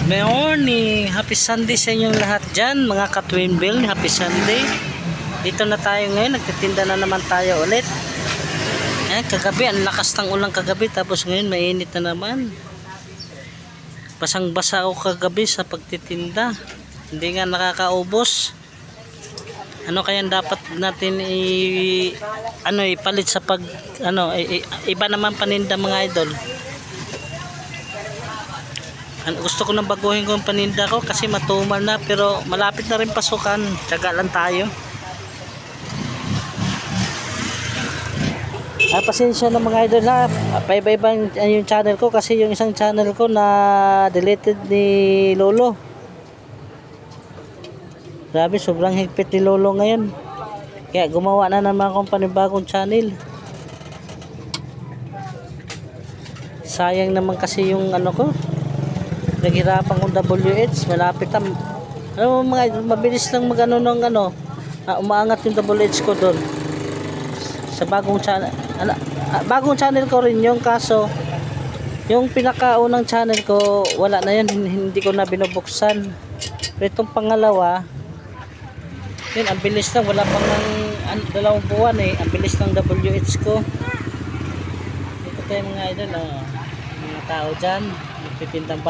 Morning! Happy Sunday sa inyong lahat dyan, mga ka-twin bill. Happy Sunday. Dito na tayo ngayon, nagtitinda na naman tayo ulit. Kagabi, ang lakas ng ulang kagabi, tapos ngayon mainit na naman. Basang-basa ako kagabi sa pagtitinda. Hindi nga nakakaubos. Ano kaya dapat natin ipalit sa iba naman paninda, mga idol. Gusto ko nang baguhin ko ang paninda ko kasi matumal na, pero malapit na rin pasukan. Tiyaga lang tayo. Pasensya na mga idol ha. Paiba-ibang yung channel ko kasi yung isang channel ko na deleted ni Lolo. Grabe, sobrang higpit ni Lolo ngayon. Kaya gumawa na naman akong panibagong channel. Sayang naman kasi yung ko. Naghirapan kong WH, malapit na. Ano mga idol, mabilis lang umaangat yung WH ko doon. Sa bagong channel. Bagong channel ko rin yung, kaso yung pinakaunang channel ko wala na yan, hindi ko na binubuksan. Pero itong pangalawa yun, ang bilis lang, wala pang 2 buwan ang bilis ng WH ko. Dito tayo mga idol, mga tao dyan nagpipintang